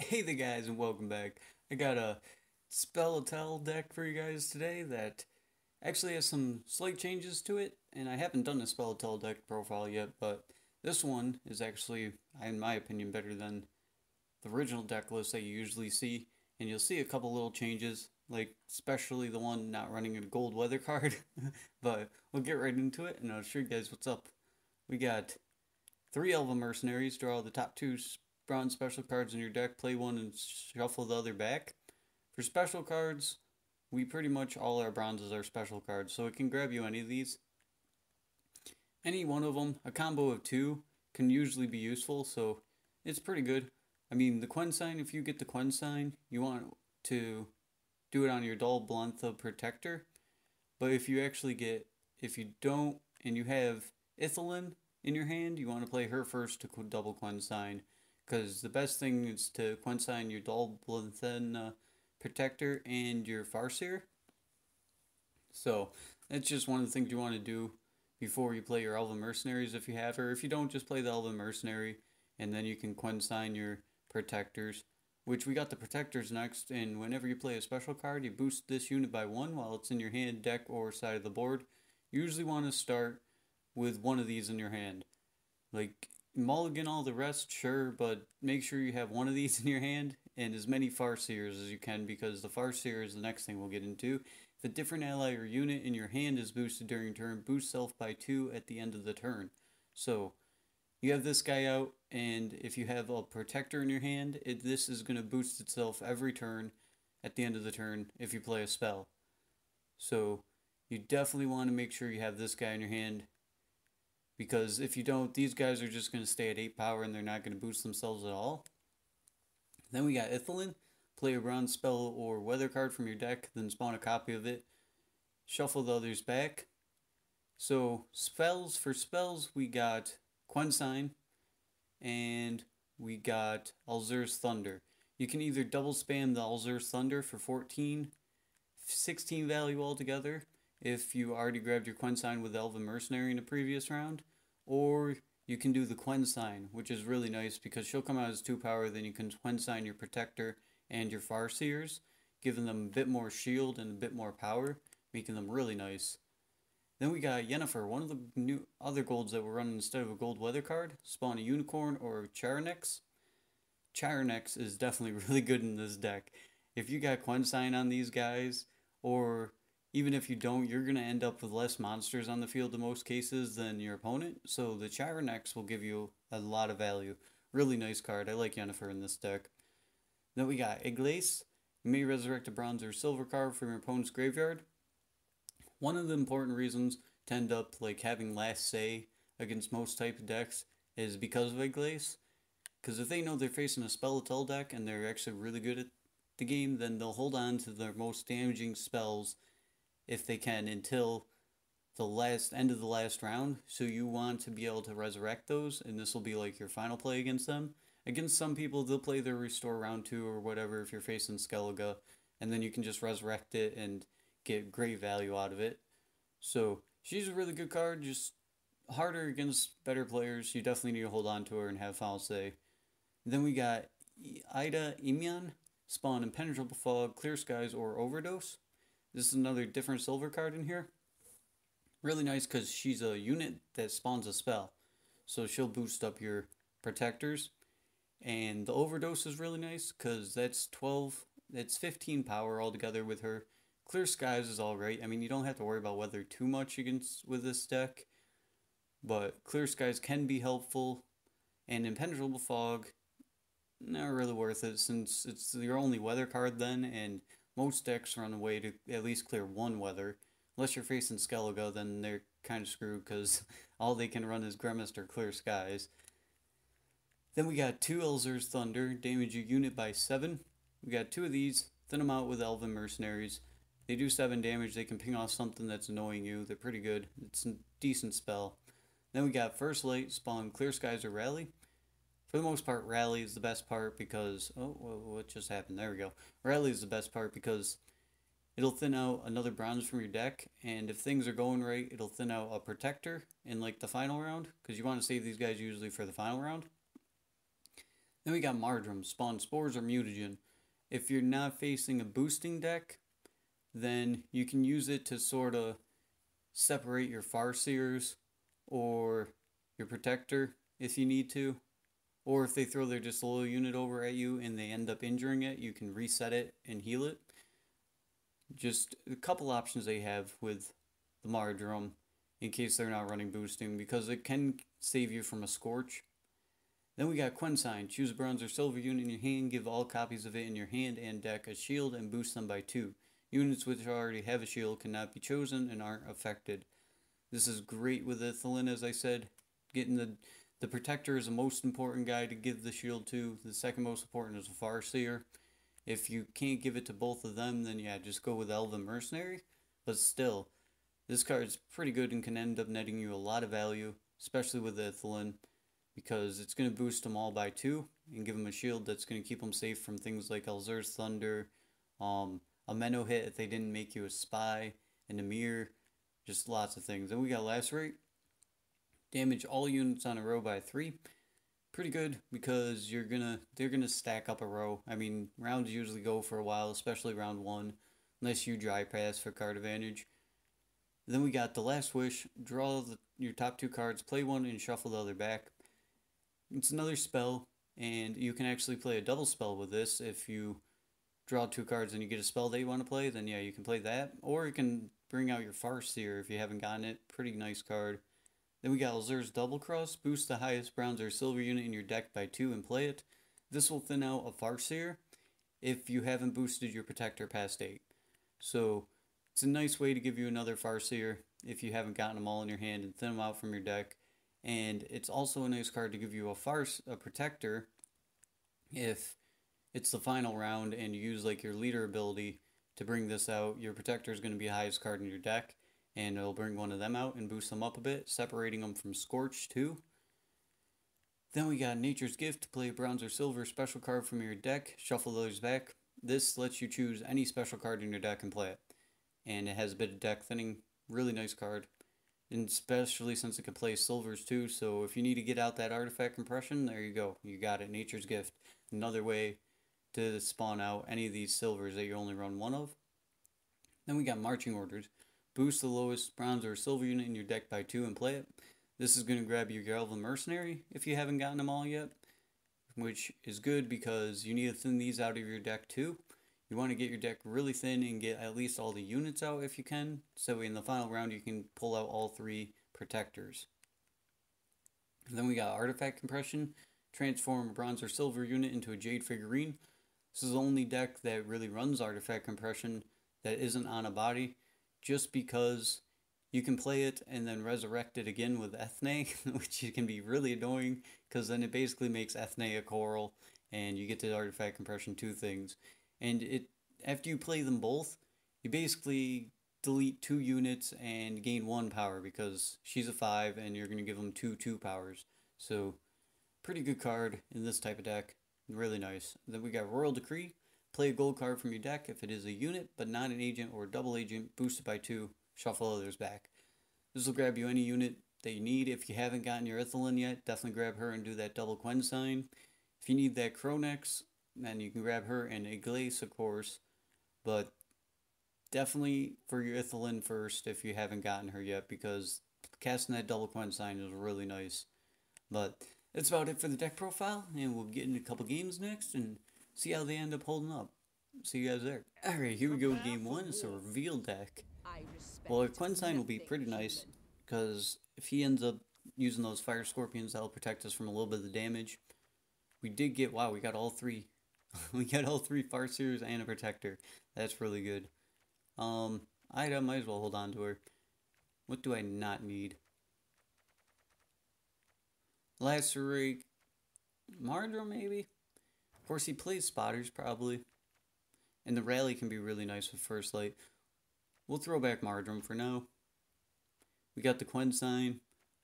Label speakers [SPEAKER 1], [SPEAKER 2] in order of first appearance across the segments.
[SPEAKER 1] Hey there guys and welcome back. I got a Spellia'tael deck for you guys today that actually has some slight changes to it, and I haven't done a Spellia'tael deck profile yet, but this one is actually, in my opinion, better than the original deck list that you usually see, and you'll see a couple little changes, like especially the one not running a gold weather card, but we'll get right into it and I'll show you guys what's up. We got 3 Elven Mercenaries, draw the top 2 bronze special cards in your deck, play one and shuffle the other back. For special cards, we pretty much all our bronzes are special cards, so it can grab you any of these. Any one of them, a combo of 2, can usually be useful, so it's pretty good. I mean, the Quen sign, if you get the Quen sign, you want to do it on your Dull Blantha Protector, but if you actually get, if you don't, and you have Ithelin in your hand, you want to play her first to double Quen sign, because the best thing is to Quen sign your Dull Blantha Protector and your Farseer. So that's just one of the things you want to do before you play your Elven Mercenaries if you have her. If you don't, just play the Elven Mercenary, and then you can Quen sign your Protectors, which we got the Protectors next, and whenever you play a special card, you boost this unit by 1 while it's in your hand, deck, or side of the board. You usually want to start with one of these in your hand. Like, mulligan all the rest, sure, but make sure you have one of these in your hand and as many Farseers as you can, because the Farseer is the next thing we'll get into. If a different ally or unit in your hand is boosted during turn, boost self by 2 at the end of the turn. So, you have this guy out, and if you have a Protector in your hand, this is going to boost itself every turn at the end of the turn if you play a spell. So, you definitely want to make sure you have this guy in your hand, because if you don't, these guys are just going to stay at 8 power and they're not going to boost themselves at all. Then we got Ithelin. Play a bronze spell or weather card from your deck, then spawn a copy of it. Shuffle the others back. So for spells, we got Quen sign and we got Alzur's Thunder. You can either double spam the Alzur's Thunder for 14, 16 value altogether if you already grabbed your Quen sign with Elven Mercenary in the previous round, or you can do the Quen sign, which is really nice because she'll come out as 2 power, then you can Quen sign your Protector and your Farseers, giving them a bit more shield and a bit more power, making them really nice. Then we got Yennefer, one of the new other golds that we're running instead of a gold weather card. Spawn a Unicorn or a Charanex. Charanex is definitely really good in this deck. If you got Quen sign on these guys, or even if you don't, you're going to end up with less monsters on the field in most cases than your opponent. So the Charanex will give you a lot of value. Really nice card. I like Yennefer in this deck. Then we got Iglees. You may resurrect a bronze or silver card from your opponent's graveyard. One of the important reasons to end up like having last say against most type of decks is because of Iglees. Because if they know they're facing a Spellia'tael deck and they're actually really good at the game, then they'll hold on to their most damaging spells if they can until the end of the last round. So you want to be able to resurrect those, and this will be like your final play against them. Against some people, they'll play their restore round 2 or whatever if you're facing Skellige, and then you can just resurrect it and get great value out of it. So she's a really good card, just harder against better players. You definitely need to hold on to her and have final say. Then we got Ida Imian. Spawn Impenetrable Fog, Clear Skies, or Overdose. This is another different silver card in here. Really nice because she's a unit that spawns a spell. So she'll boost up your Protectors. And the Overdose is really nice because that's 15 power altogether with her. Clear Skies is alright. I mean, you don't have to worry about weather too much with this deck. But Clear Skies can be helpful. And Impenetrable Fog, not really worth it since it's your only weather card then, and most decks run away to at least clear 1 weather. Unless you're facing Skellige, then they're kind of screwed because all they can run is Gremist or Clear Skies. Then we got 2 Alzur's Thunder, damage your unit by 7. We got 2 of these, thin them out with Elven Mercenaries. They do 7 damage, they can ping off something that's annoying you, they're pretty good. It's a decent spell. Then we got First Light, spawn Clear Skies or Rally. For the most part, Rally is the best part because... Oh, what just happened? There we go. Rally is the best part because it'll thin out another bronze from your deck, and if things are going right, it'll thin out a Protector in like the final round, because you want to save these guys usually for the final round. Then we got Mardrum, spawn spores or mutagen. If you're not facing a boosting deck, then you can use it to sort of separate your Farseers or your Protector if you need to. Or if they throw their disloyal unit over at you and they end up injuring it, you can reset it and heal it. Just a couple options they have with the Mardrum in case they're not running boosting, because it can save you from a Scorch. Then we got Quensign. Choose a bronze or silver unit in your hand, give all copies of it in your hand and deck a shield, and boost them by 2. Units which already have a shield cannot be chosen and aren't affected. This is great with Ithilien, as I said. Getting the Protector is the most important guy to give the shield to. The second most important is the Farseer. If you can't give it to both of them, then yeah, just go with Elven Mercenary. But still, this card is pretty good and can end up netting you a lot of value, especially with Ithilien, because it's going to boost them all by 2 and give them a shield that's going to keep them safe from things like Elzur's Thunder, a Menno hit if they didn't make you a spy, and a mirror, just lots of things. Then we got Lacerate. Damage all units on a row by 3. Pretty good because they're gonna stack up a row. I mean, rounds usually go for a while, especially round 1, unless you dry pass for card advantage. Then we got the Last Wish. Draw your top 2 cards, play one, and shuffle the other back. It's another spell, and you can actually play a double spell with this. If you draw 2 cards and you get a spell that you want to play, then yeah, you can play that. Or you can bring out your Farseer if you haven't gotten it. Pretty nice card. Then we got Elzur's Double Cross. Boost the highest bronze or silver unit in your deck by 2 and play it. This will thin out a Farseer if you haven't boosted your Protector past 8. So it's a nice way to give you another Farseer if you haven't gotten them all in your hand and thin them out from your deck. And it's also a nice card to give you a Protector if it's the final round and you use like your leader ability to bring this out. Your Protector is going to be the highest card in your deck, and it'll bring one of them out and boost them up a bit, separating them from Scorch too. Then we got Nature's Gift. To play a bronze or silver special card from your deck, shuffle those back. This lets you choose any special card in your deck and play it. And it has a bit of deck thinning. Really nice card. And especially since it can play silvers too, so if you need to get out that artifact compression, there you go. You got it. Nature's Gift. Another way to spawn out any of these silvers that you only run 1 of. Then we got Marching Orders. Boost the lowest bronze or silver unit in your deck by 2 and play it. This is going to grab your Elven Mercenary if you haven't gotten them all yet, which is good because you need to thin these out of your deck too. You want to get your deck really thin and get at least all the units out if you can, so in the final round you can pull out all 3 Protectors. And then we got Artifact Compression. Transform a bronze or silver unit into a Jade Figurine. This is the only deck that really runs Artifact Compression that isn't on a body, just because you can play it and then resurrect it again with Ethne, which can be really annoying because then it basically makes Ethne a coral and you get the Artifact Compression 2 things. And after you play them both, you basically delete 2 units and gain 1 power because she's a 5 and you're going to give them 2 powers. So, pretty good card in this type of deck. Really nice. Then we got Royal Decree. Play a gold card from your deck if it is a unit, but not an agent or a double agent, boosted by 2, shuffle others back. This will grab you any unit that you need. If you haven't gotten your Ithilien yet, definitely grab her and do that double Quensign. If you need that Cronex, then you can grab her and Iglace, of course, but definitely for your Ithilien first if you haven't gotten her yet, because casting that double Quensign is really nice. But that's about it for the deck profile, and we'll get into a couple games next and see how they end up holding up. See you guys there. Alright, here we go, game 1. It's a reveal deck. Well, a Quensign will be pretty nice, because if he ends up using those Fire Scorpions, that'll protect us from a little bit of the damage. We did get, wow, we got all 3. We got all 3 Farseers and a Protector. That's really good. I might as well hold on to her. What do I not need? Lacerate. Mardrum, maybe? Of course, he plays Spotters, probably. And the Rally can be really nice with First Light. We'll throw back Mardrum for now. We got the Quensign.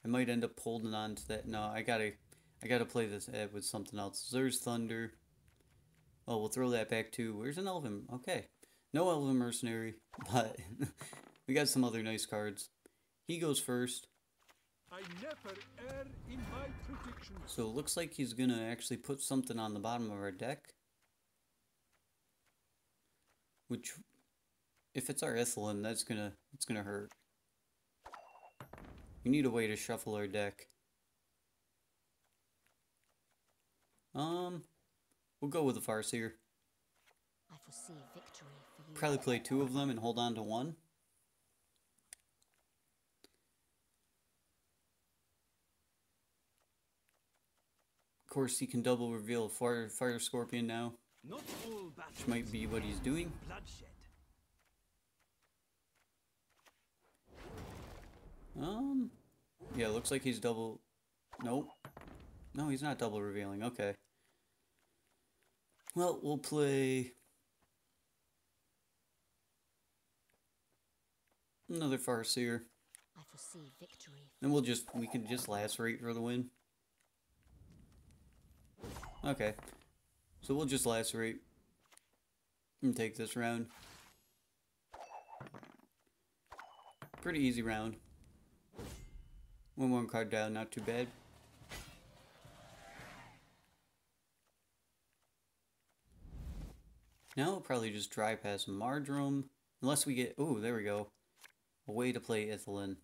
[SPEAKER 1] I might end up holding on to that. No, I gotta play this with something else. There's Thunder. Oh, we'll throw that back too. Where's an Elven? Okay. No Elven Mercenary, but we got some other nice cards. He goes first.
[SPEAKER 2] I never err in my criticism.
[SPEAKER 1] So it looks like he's gonna actually put something on the bottom of our deck. Which, if it's our Ithilin, it's gonna hurt. We need a way to shuffle our deck. We'll go with the Farseer.
[SPEAKER 2] I foresee victory for you.
[SPEAKER 1] Probably play 2 of them and hold on to 1. Of course, he can double reveal Fire Scorpion now, which might be what he's doing. Yeah, looks like he's double. Nope. No, he's not double revealing. Okay. Well, we'll play another Farseer.
[SPEAKER 2] I foresee victory.
[SPEAKER 1] Then we can just lacerate for the win. Okay. So we'll just lacerate and take this round. Pretty easy round. 1 card down, not too bad. Now we'll probably just dry pass Mardrum. Unless we get... Oh, there we go. A way to play Ithilin.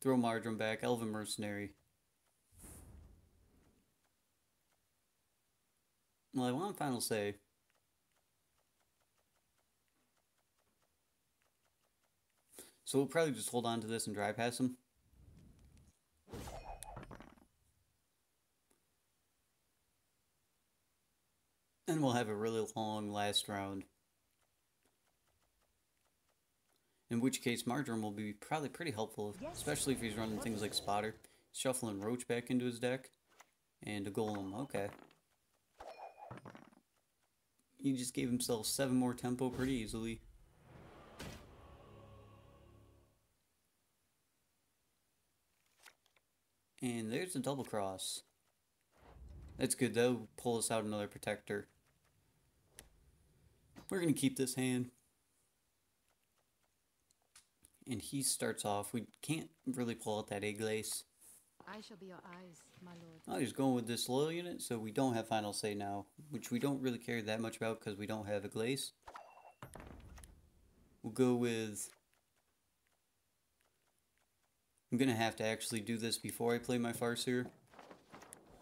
[SPEAKER 1] Throw Mardrum back. Elven Mercenary. Well, I want Final Say. So we'll probably just hold on to this and dry pass him. And we'll have a really long last round. In which case, Mardrum will be probably pretty helpful, especially if he's running things like Spotter. Shuffling Roach back into his deck. And a Golem, okay. He just gave himself 7 more tempo pretty easily. And there's a double cross. That's good, that'll pull us out another protector. We're going to keep this hand. And he starts off. We can't really pull out that egg lace.
[SPEAKER 2] I shall be your eyes, my lord.
[SPEAKER 1] Oh, he's going with this loyal unit, so we don't have Final Say now. Which we don't really care that much about because we don't have a glaze. We'll go with... I'm going to have to actually do this before I play my Farseer.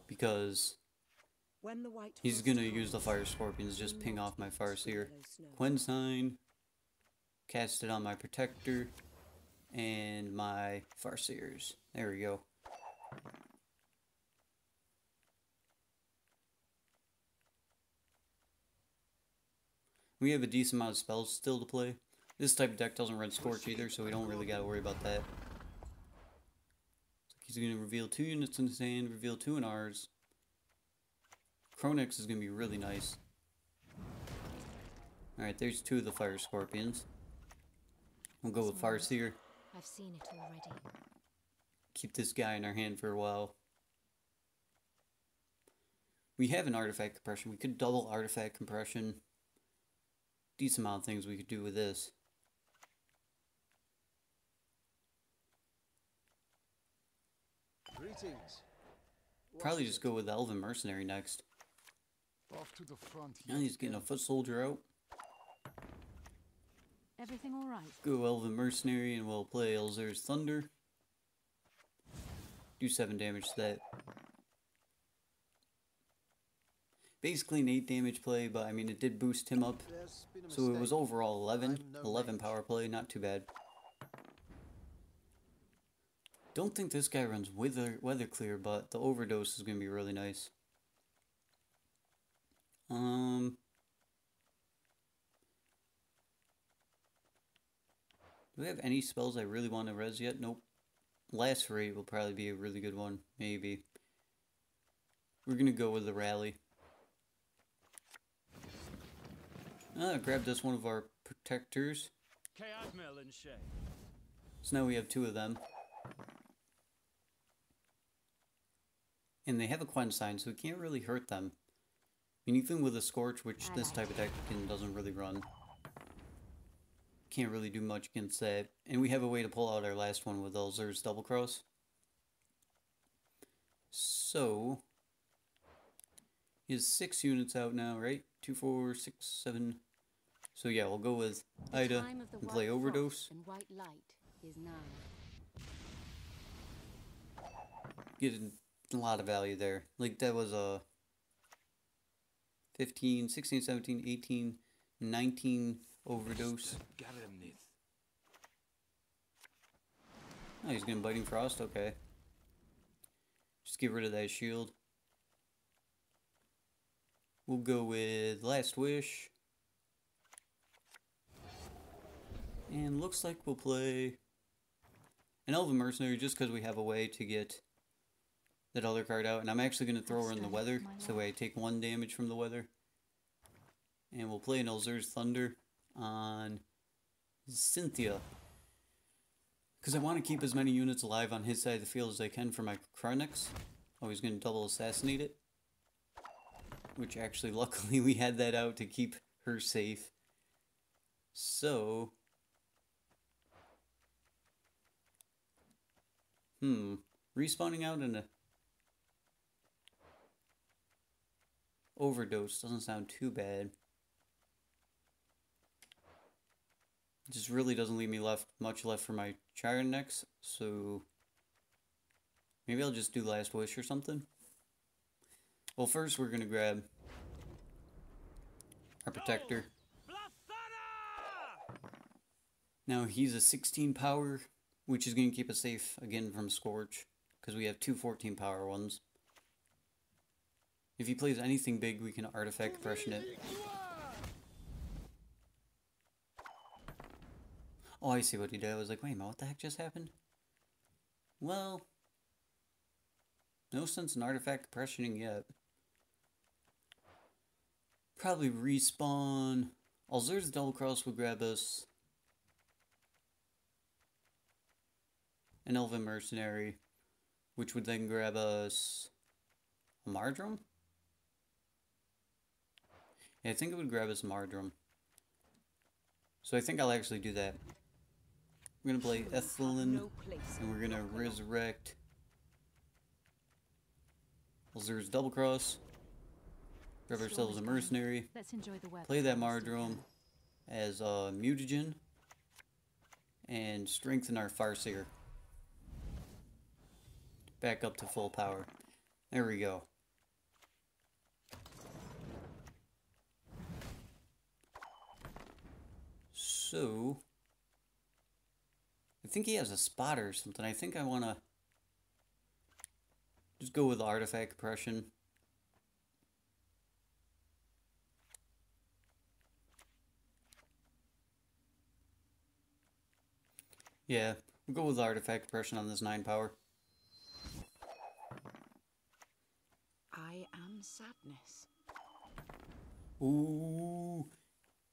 [SPEAKER 1] Because he's going to use the Fire Scorpions, just ping off my Farseer. Quensign, cast it on my Protector, and my Farseers. There we go. We have a decent amount of spells still to play. This type of deck doesn't run Scorch either, so we don't really got to worry about that. He's going to reveal 2 units in his hand, reveal 2 in ours. Chronix is going to be really nice. Alright, there's 2 of the Fire Scorpions. We'll go with Farseer.
[SPEAKER 2] I've seen it already.
[SPEAKER 1] Keep this guy in our hand for a while. We have an Artifact Compression. We could double Artifact Compression. Decent amount of things we could do with this.
[SPEAKER 3] Greetings.
[SPEAKER 1] Probably just go with the Elven Mercenary next.
[SPEAKER 3] Off to the front.
[SPEAKER 1] Now he's getting a Foot Soldier out.
[SPEAKER 2] Everything all right?
[SPEAKER 1] Go Elven Mercenary and we'll play Elzer's Thunder. Do 7 damage to that. Basically an 8 damage play, but I mean it did boost him up. So it was overall 11. 11 power play, not too bad. Don't think this guy runs weather clear, but the overdose is going to be really nice. Do we have any spells I really want to res yet? Nope. Lacerate will probably be a really good one. Maybe. We're going to go with the Rally. Grabbed us one of our protectors. So now we have 2 of them. And they have a Quensign, so we can't really hurt them. I mean, even with a Scorch, which this type of deck doesn't really run. Can't really do much against that. And we have a way to pull out our last one with Elzer's Double Cross. So, he has 6 units out now, right? 2, 4, 6, 7. So yeah, we'll go with Ida and play Overdose.
[SPEAKER 2] And white light is now.
[SPEAKER 1] Get a lot of value there. Like, that was a 15, 16, 17, 18, 19 Overdose. Oh, he's gonna Biting Frost? Okay. Just get rid of that shield. We'll go with Last Wish. And looks like we'll play an Elven Mercenary just because we have a way to get that other card out. And I'm actually going to throw her in the weather, so I take 1 damage from the weather. And we'll play an Elzur's Thunder on Cynthia, because I want to keep as many units alive on his side of the field as I can for my Chronics. Oh, he's going to double assassinate it. Which actually, luckily, we had that out to keep her safe. So... Respawning out in a Overdose doesn't sound too bad. It just really doesn't leave me much left for my Charon next, so maybe I'll just do Last Wish or something. Well, first we're gonna grab our Protector. Now he's a 16 power, which is gonna keep us safe again from Scorch, because we have 2 14 power ones. If he plays anything big, we can Artifact Depression it. Oh, I see what he did. I was like, wait a minute, what the heck just happened? Well, no sense in Artifact Depressioning yet. Probably respawn. Alzur's Double Cross would grab us an Elven Mercenary, which would then grab us a Mardrum? Yeah, I think it would grab us Mardrum. So I think I'll actually do that. We're going to play Ethelyn, and we're going to resurrect Alzur's Double Cross, grab ourselves a Mercenary, play that Mardrum as a Mutagen, and strengthen our Farseer. Back up to full power. There we go. So, I think he has a spotter or something. I think I want to just go with Artifact Depression. Yeah, we'll go with Artifact Depression on this 9 power.
[SPEAKER 2] I am sadness.
[SPEAKER 1] Ooh,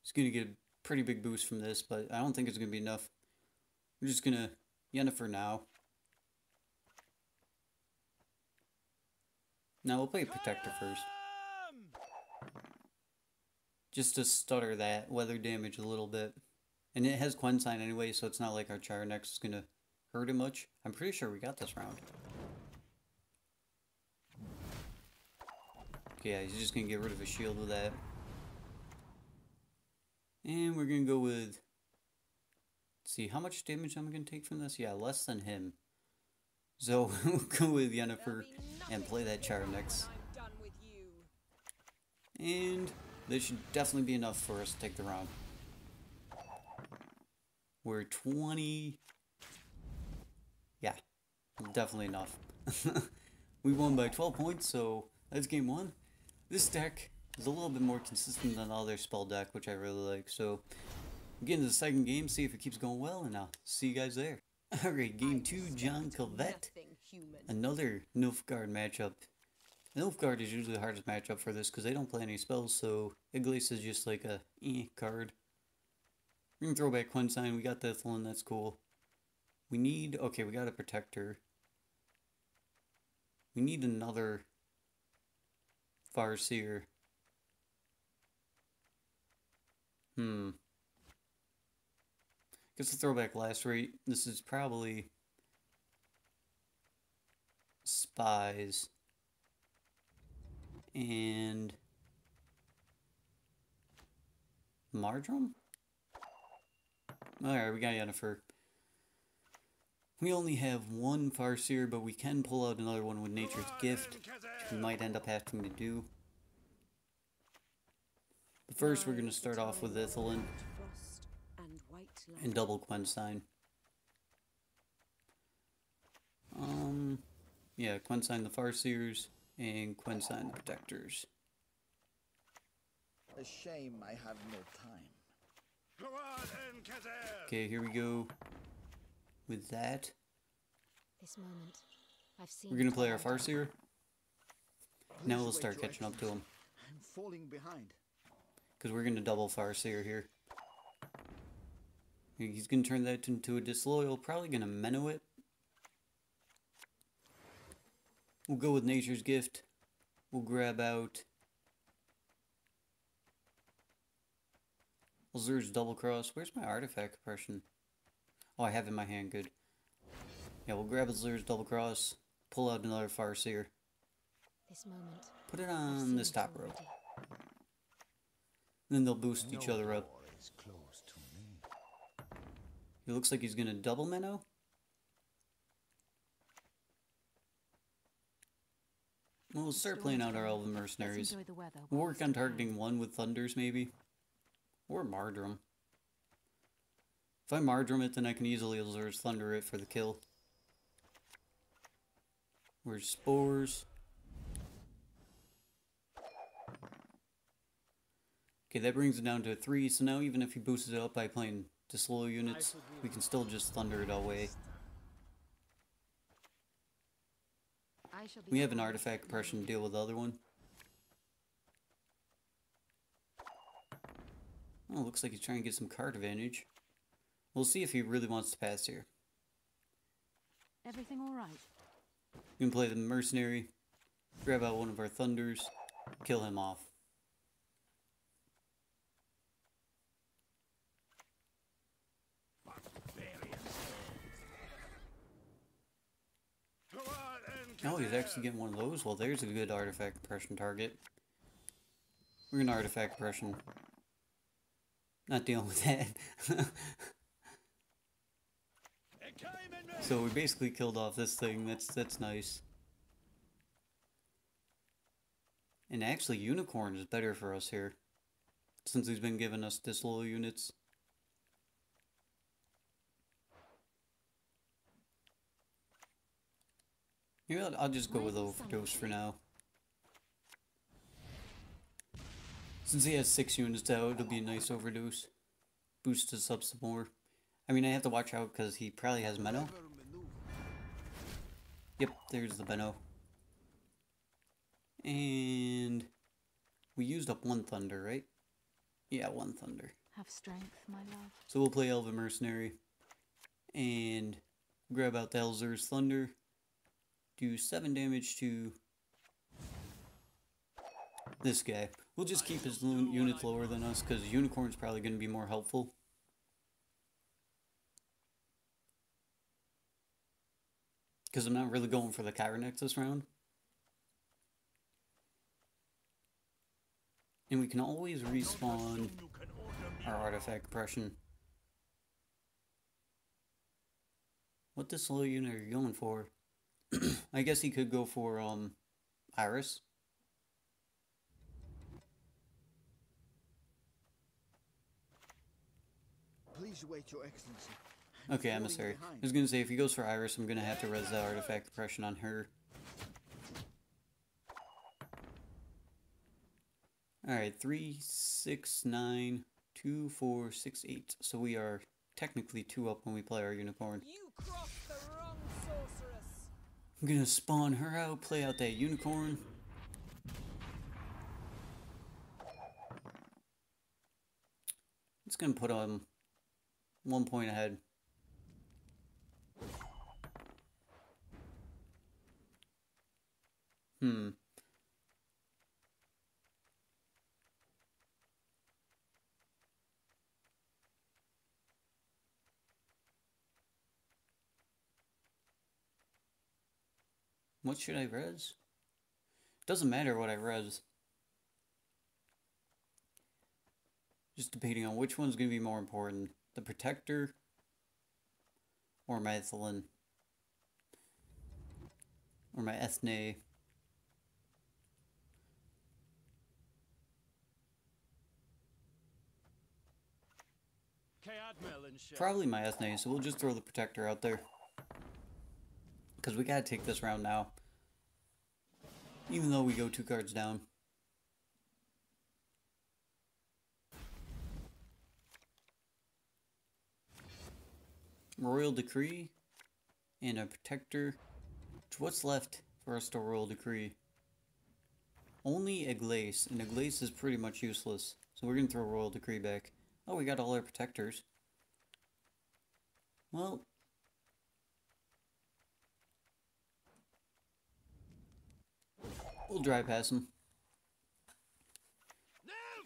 [SPEAKER 1] it's gonna get a pretty big boost from this, but I don't think it's gonna be enough. We're just gonna Yennefer now. Now we'll play Protector first, just to stutter that weather damage a little bit. And it has Quensign anyway, so it's not like our Charnex is gonna hurt it much. I'm pretty sure we got this round. Okay, yeah, he's just gonna get rid of his shield with that. And we're gonna go with... Let's see, how much damage am I gonna take from this? Yeah, less than him. So we'll go with Yennefer and play that Charnex. And this should definitely be enough for us to take the round. We're 20... Yeah, definitely enough. We won by 12 points, so that's game 1. This deck is a little bit more consistent than the other spell deck, which I really like. So, get into the second game, see if it keeps going well, and I'll see you guys there. Alright, game 2, John Calvet. Another Nilfgaard matchup. Nilfgaard is usually the hardest matchup for this because they don't play any spells, so Iglesia is just like a card. We're gonna throw back Quensign. We got Ethelyn, that's cool. We need... Okay, we got a Protector. We need another Farseer. Guess we'll throw back last rate. This is probably spies. And Mardrum? Alright, we got Yennefer. We only have one Farseer, but we can pull out another one with Nature's Gift, which we might end up having to do. But first, we're going to start off with Ithelin and double Quenstein. Yeah, Quenstein the Farseers and Quenstein the Protectors.
[SPEAKER 4] A shame I have no time.
[SPEAKER 1] Okay, here we go with that.
[SPEAKER 2] This moment, I've seen.
[SPEAKER 1] We're gonna play our Farseer. Now
[SPEAKER 4] Please
[SPEAKER 1] we'll
[SPEAKER 4] wait,
[SPEAKER 1] start
[SPEAKER 4] Your
[SPEAKER 1] catching up to him.
[SPEAKER 4] I'm falling behind.
[SPEAKER 1] Because we're gonna double Farseer here. He's gonna turn that into a Disloyal, probably gonna Menno it. We'll go with Nature's Gift. We'll grab out Azur's Double Cross. Where's my artifact compression? Oh, I have it in my hand, good. Yeah, we'll grab Azur's Double Cross, pull out another Farseer.
[SPEAKER 2] This moment.
[SPEAKER 1] Put it on this top row. Then they'll boost each other up.
[SPEAKER 4] Is close to me.
[SPEAKER 1] It looks like he's gonna double Menno. Well, we'll start playing out our Elven Mercenaries. We'll work on targeting one with Thunders, maybe. Or Mardrum. If I Mardrum it, then I can easily Azur's Thunder it for the kill. Where's Spores? Okay, that brings it down to a 3, so now even if he boosts it up by playing Disloyal units, we can still just Thunder it away. We have an artifact compression to deal with the other one. Oh, looks like he's trying to get some card advantage. We'll see if he really wants to pass here.
[SPEAKER 2] Everything all right?
[SPEAKER 1] We can play the Mercenary, grab out one of our Thunders, kill him off. Oh, he's actually getting one of those. Well, there's a good artifact compression target. We're gonna artifact compression. Not dealing with that. So we basically killed off this thing. That's nice. And actually, Unicorn is better for us here, since he's been giving us disloyal units. Yeah, I'll just go with Overdose for now. Since he has 6 units out, it'll be a nice Overdose. Boost us up some more. I mean, I have to watch out because he probably has Menno. Yep, there's the Menno. And we used up 1 Thunder, right? Yeah, 1 Thunder.
[SPEAKER 2] Have strength, my love.
[SPEAKER 1] So we'll play Elven Mercenary. And grab out the Elzur's Thunder. Do 7 damage to this guy. We'll just keep his units lower than us because Unicorn's probably going to be more helpful. Because I'm not really going for the Chironex this round. And we can always respawn our artifact compression. What disloyal unit are you going for? I guess he could go for Iris.
[SPEAKER 4] Please wait, Your Excellency.
[SPEAKER 1] Okay, Emissary. I was gonna say if he goes for Iris, I'm gonna have to res the artifact compression on her. Alright, 3, 6, 9, 2, 4, 6, 8. So we are technically 2 up when we play our Unicorn.
[SPEAKER 5] You crossed the wrong sorceress.
[SPEAKER 1] I'm gonna spawn her out, play out that Unicorn. It's gonna put 1 point ahead. What should I res? Doesn't matter what I res. Just debating on which one's going to be more important. The Protector or my Ethylene. Or my Ethne. Probably my Ethne, so we'll just throw the Protector out there. Because we gotta take this round now. Even though we go 2 cards down. Royal Decree. And a Protector. What's left for us to Royal Decree? Only a Glace, and a Glace is pretty much useless. So we're gonna throw Royal Decree back. Oh, we got all our Protectors. Well, we'll dry pass him.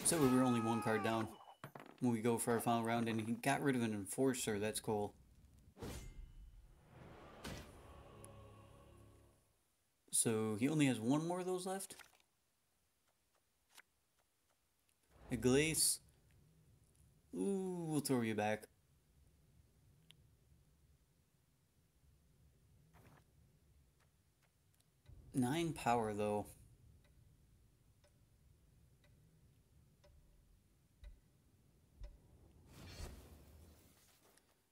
[SPEAKER 1] So we were only 1 card down when we go for our final round, and he got rid of an Enforcer. That's cool. So he only has 1 more of those left. A Glace. Ooh, we'll throw you back. Nine power though.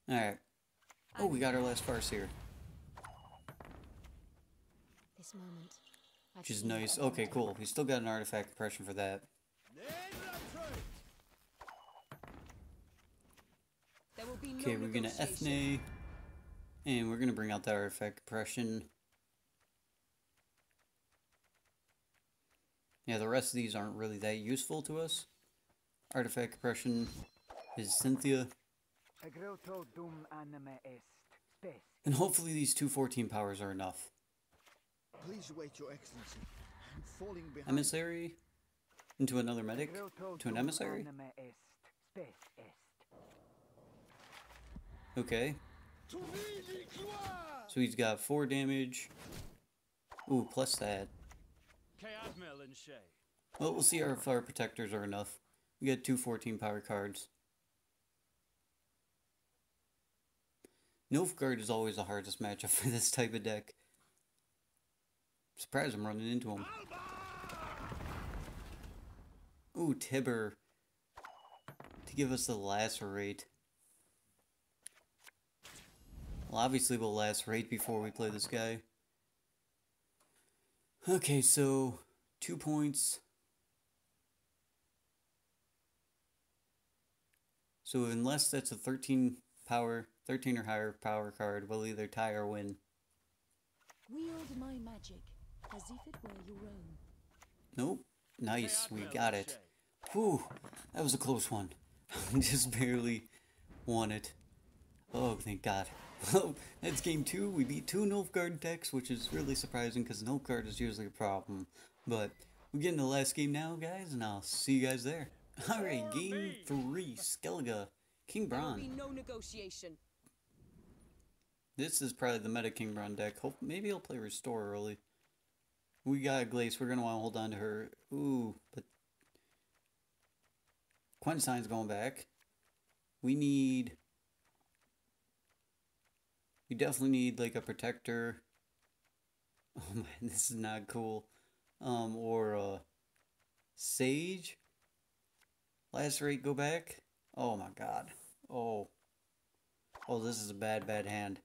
[SPEAKER 1] Alright. Oh, we got our last farce here.
[SPEAKER 2] This moment.
[SPEAKER 1] Which is nice. Okay, cool. We still got an artifact compression for that. Okay, we're gonna Ethne. And we're gonna bring out the artifact compression. Yeah, the rest of these aren't really that useful to us. Artifact compression is Cynthia. And hopefully these 2 14 powers are enough.
[SPEAKER 4] Please wait, Your Excellency. I'm falling behind.
[SPEAKER 1] Emissary? Into another medic? To an emissary? Okay. So he's got 4 damage. Ooh, plus that. Well, we'll see if our protectors are enough. We got 2 14 power cards. Nilfgaard is always the hardest matchup for this type of deck. Surprised I'm running into him. Ooh, Tibber. To give us the lacerate. Well, obviously we'll lacerate before we play this guy. Okay, so 2 points. So unless that's a 13 power, 13 or higher power card, we'll either tie or win.
[SPEAKER 5] Wield my magic as if it were your own.
[SPEAKER 1] Nope. Nice, we got it. Whew, that was a close one. Just barely won it. Oh, thank God. Well, that's game 2. We beat 2 Nilfgaard decks, which is really surprising because Nilfgaard is usually a problem. But we get into the last game now, guys, and I'll see you guys there. Alright, game 3, Skellige, King Bron.
[SPEAKER 5] No negotiation.
[SPEAKER 1] This is probably the meta King Bron deck. Maybe he'll play Restore early. We got a Glace. We're going to want to hold on to her. Ooh, but Quensine's going back. We definitely need like a Protector. Oh man, this is not cool. Or a Sage. Lacerate, go back. Oh my God. Oh, this is a bad hand.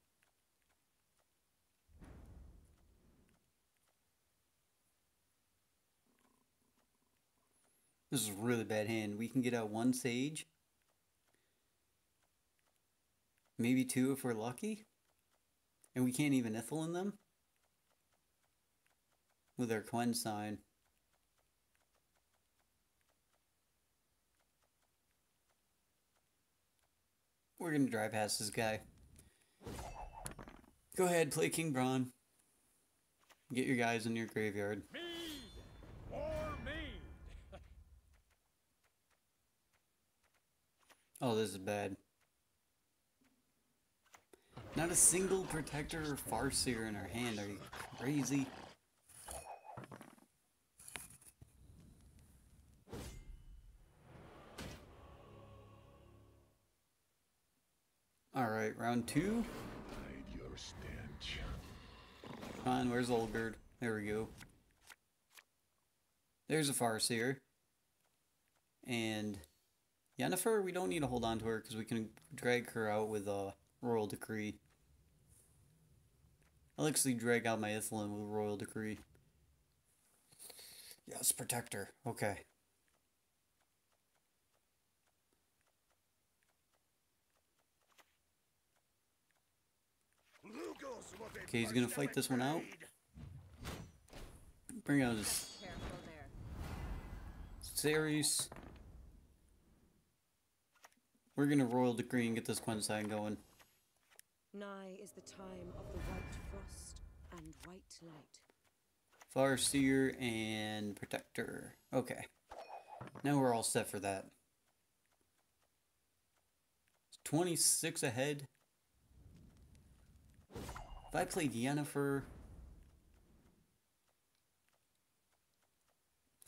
[SPEAKER 1] This is a really bad hand. We can get out 1 Sage. Maybe 2 if we're lucky. And we can't even Ithel in them. With our Quensine. We're gonna drive past this guy. Go ahead, play King Bron. Get your guys in your graveyard. Oh, this is bad. Not a single protector or farseer in her hand. Are you crazy? Alright, round 2.
[SPEAKER 3] Hide your stench.
[SPEAKER 1] Come on, where's Olgerd? There we go. There's a farseer. And Yennefer, we don't need to hold on to her because we can drag her out with a Royal Decree. I'll actually drag out my Ithelin with Royal Decree. Yes, Protector. Okay. Okay, he's gonna fight this one out. Bring out his Ceres. We're gonna Royal Decree and get this Gwent side going.
[SPEAKER 5] Nigh is the time of the white frost and white light.
[SPEAKER 1] Farseer and Protector. Okay. Now we're all set for that. It's 26 ahead. If I played Yennefer,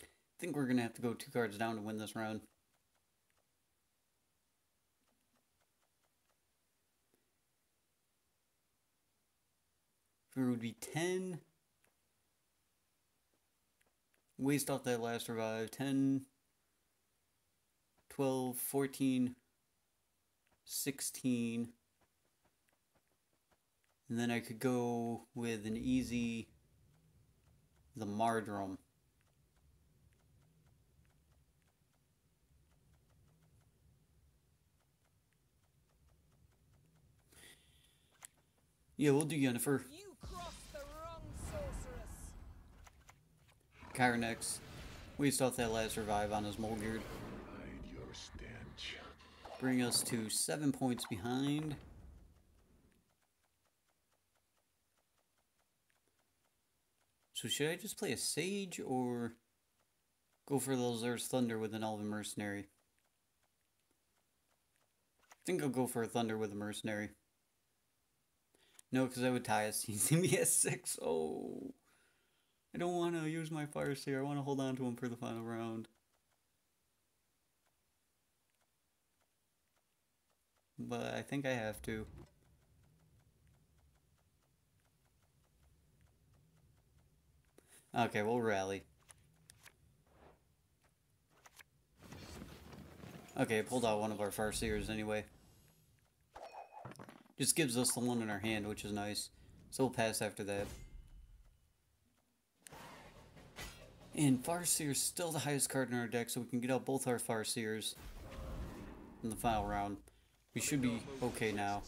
[SPEAKER 1] I think we're gonna have to go 2 cards down to win this round. If it would be 10. Waste off that last revive. 10, 12, 14, 16. And then I could go with an easy, the Mardrum. Yeah, we'll do Yennefer.
[SPEAKER 5] You crossed the wrong sorceress.
[SPEAKER 1] Kyrenex. Waste off that last revive on his Molgard.
[SPEAKER 3] Hide your stench.
[SPEAKER 1] Bring us to 7 points behind. So should I just play a Sage or go for those Earth Thunder with an Elven Mercenary? I think I'll go for a Thunder with a Mercenary. No, because I would tie a CCBS 6. Oh. I don't want to use my Farseer. I want to hold on to him for the final round. But I think I have to. Okay, we'll rally. Okay, pulled out one of our Farseers anyway. Just gives us the one in our hand, which is nice. So we'll pass after that. And Farseer's still the highest card in our deck, so we can get out both our Farseers in the final round. We should be okay now.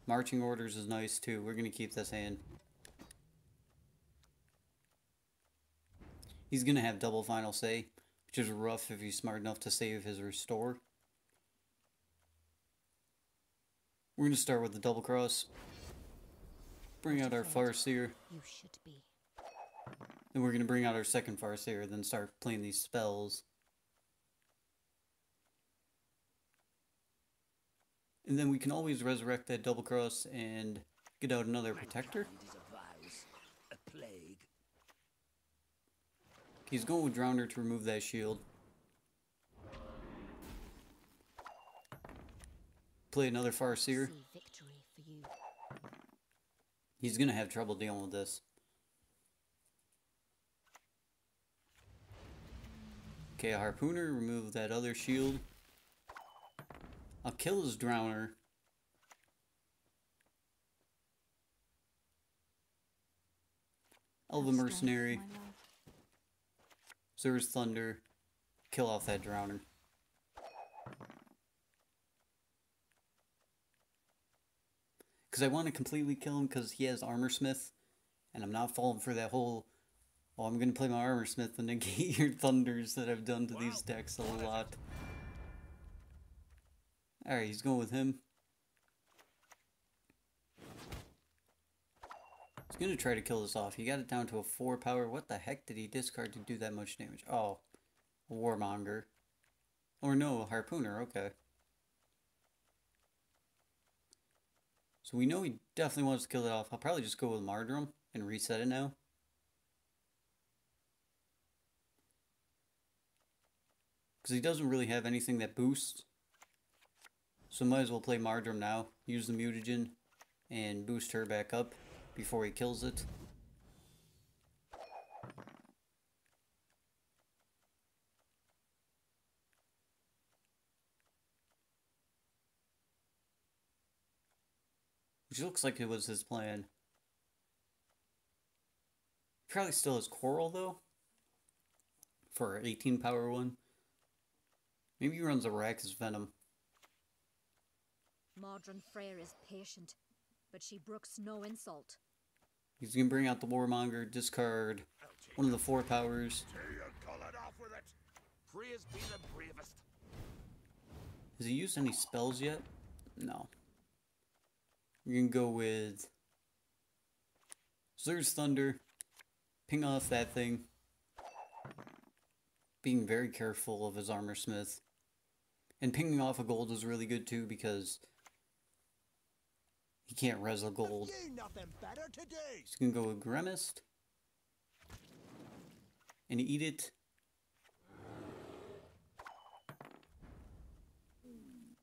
[SPEAKER 1] Marching Orders is nice too. We're going to keep this hand. He's going to have double final say, which is rough if he's smart enough to save his restore. We're going to start with the double cross. Bring out our Farseer.
[SPEAKER 2] You should be.
[SPEAKER 1] Then we're going to bring out our second Farseer, then start playing these spells. And then we can always resurrect that double cross and get out another Protector. He's going with Drowner to remove that shield. Play another Farseer.
[SPEAKER 2] See victory for you.
[SPEAKER 1] He's going to have trouble dealing with this. Okay, a Harpooner, remove that other shield. I'll kill his Drowner. Elven
[SPEAKER 2] Have strength,
[SPEAKER 1] Mercenary.
[SPEAKER 2] my love.
[SPEAKER 1] Zer's Thunder. Kill off that Drowner. Because I want to completely kill him because he has Armor Smith. And I'm not falling for that whole, oh, I'm going to play my Armor Smith and negate your Thunders that I've done to these decks a lot. Alright, he's going with him. He's going to try to kill this off. He got it down to a 4 power. What the heck did he discard to do that much damage? Oh, a Warmonger. Or no, a Harpooner, okay. So we know he definitely wants to kill it off. I'll probably just go with Marjoram and reset it now. Because he doesn't really have anything that boosts. So might as well play Marjoram now. Use the mutagen and boost her back up before he kills it. Which looks like it was his plan. Probably still has Coral though. For 18 power 1. Maybe he runs Arrakis Venom.
[SPEAKER 2] Modron Freyr is patient, but she brooks no insult.
[SPEAKER 1] He's gonna bring out the Warmonger, discard one of the 4 powers. Has he used any spells yet? No. We're gonna go with Zer's Thunder, ping off that thing, being very careful of his Armor Smith, and pinging off a gold is really good too because he can't res a gold. He's gonna go with Gremist and eat it.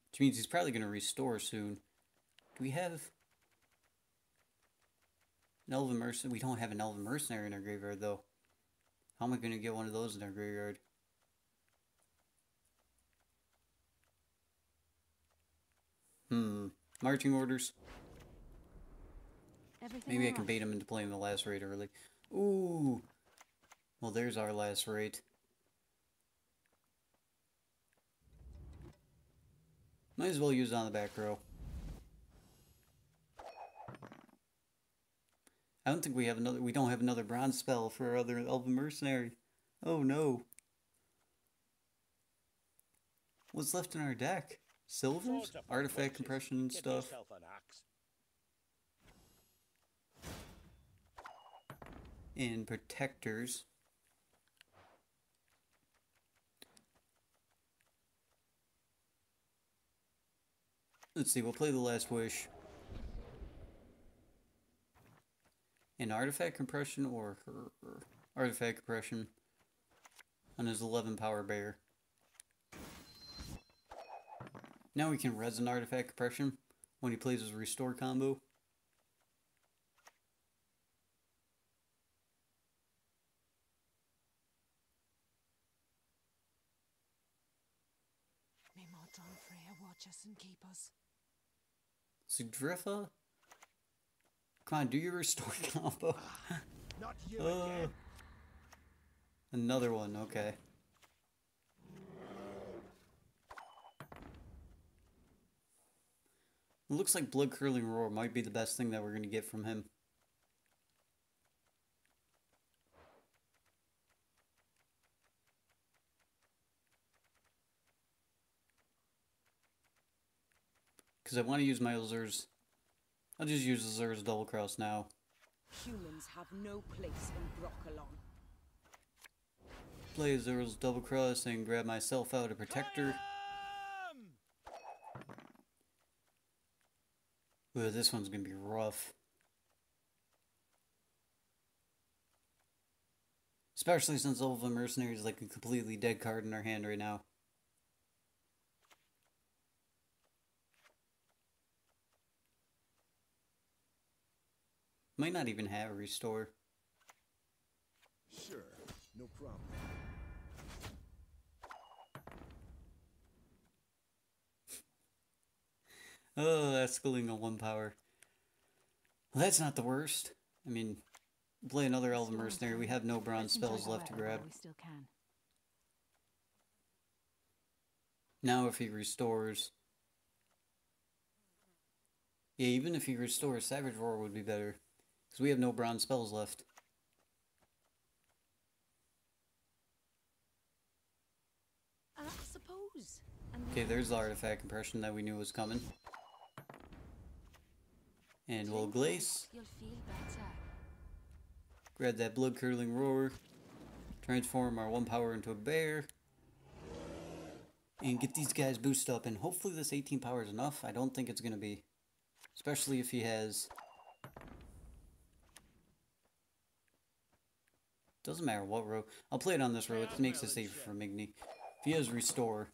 [SPEAKER 1] Which means he's probably gonna restore soon. Do we have an Elven Mercenary? We don't have an Elven Mercenary in our graveyard, though. How am I going to get one of those in our graveyard? Marching orders. Maybe I can bait him into playing the last raid early. Ooh! Well, there's our last raid. Might as well use it on the back row. I don't think we have another. We don't have another bronze spell for our other Elven Mercenary. Oh no. What's left in our deck? Silvers? Artifact compression and stuff. And protectors. Let's see, we'll play the Last Wish. An artifact compression or artifact compression on his 11 power bear. Now we can res an artifact compression when he plays his restore combo.
[SPEAKER 5] May Modron Freyr watch us and keep us.
[SPEAKER 1] Sigdrifa? Come on, do your restore combo.
[SPEAKER 4] Not you again.
[SPEAKER 1] Another one, okay. It looks like Blood Curling Roar might be the best thing that we're going to get from him. Because I want to use my Azur's. I'll just use Azur's Double Cross now.
[SPEAKER 5] Humans have no place in Broccolon.
[SPEAKER 1] Play Azur's Double Cross and grab myself out a protector. Ooh, this one's gonna be rough. Especially since Elven Mercenary is like a completely dead card in our hand right now. Might not even have a restore.
[SPEAKER 4] Sure, no problem.
[SPEAKER 1] Oh, that's schooling on 1 power. Well, that's not the worst. I mean, play another Elven Mercenary. We have no bronze spells left to grab.
[SPEAKER 2] We still can.
[SPEAKER 1] Now if he restores... Yeah, even if he restores, Savage Roar would be better. Because we have no bronze spells left.
[SPEAKER 2] I suppose.
[SPEAKER 1] Okay, there's the artifact compression that we knew was coming. And we'll Glace.
[SPEAKER 2] You'll feel better.
[SPEAKER 1] Grab that Blood Curdling Roar. Transform our 1 power into a bear. And get these guys boosted up. And hopefully this 18 power is enough. I don't think it's going to be. Especially if he has... Doesn't matter what row. I'll play it on this row. It makes it safer for Migny. If he has Restore,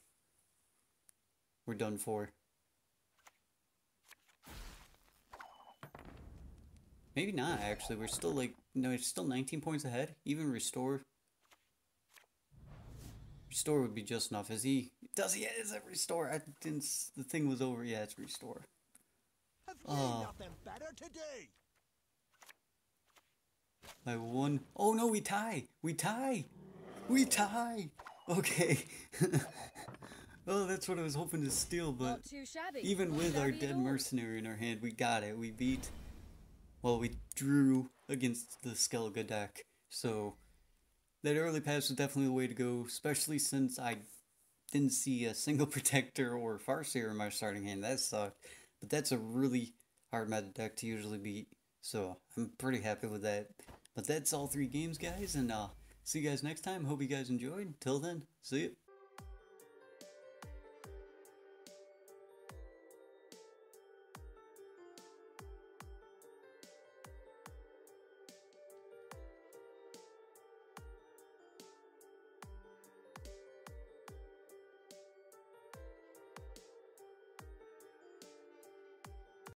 [SPEAKER 1] we're done for. Maybe not, actually. We're still like... No, it's still 19 points ahead. Even Restore. Restore would be just enough. Is he... Does he... Is it Restore? I didn't... The thing was over. Yeah, it's Restore.
[SPEAKER 4] Nothing better to do.
[SPEAKER 1] By one... Oh no, we tie! We tie! We tie! Okay. Oh, that's what I was hoping to steal, but...
[SPEAKER 2] Not too shabby.
[SPEAKER 1] Even
[SPEAKER 2] Not
[SPEAKER 1] with our
[SPEAKER 2] shabby at
[SPEAKER 1] dead
[SPEAKER 2] all.
[SPEAKER 1] mercenary in our hand, we got it. We beat... Well, we drew against the Skellige deck. So, that early pass was definitely the way to go, especially since I didn't see a single Protector or Farseer in my starting hand. That sucked. But that's a really hard meta deck to usually beat. So, I'm pretty happy with that. But that's all 3 games, guys, and see you guys next time. Hope you guys enjoyed. Till then, see ya.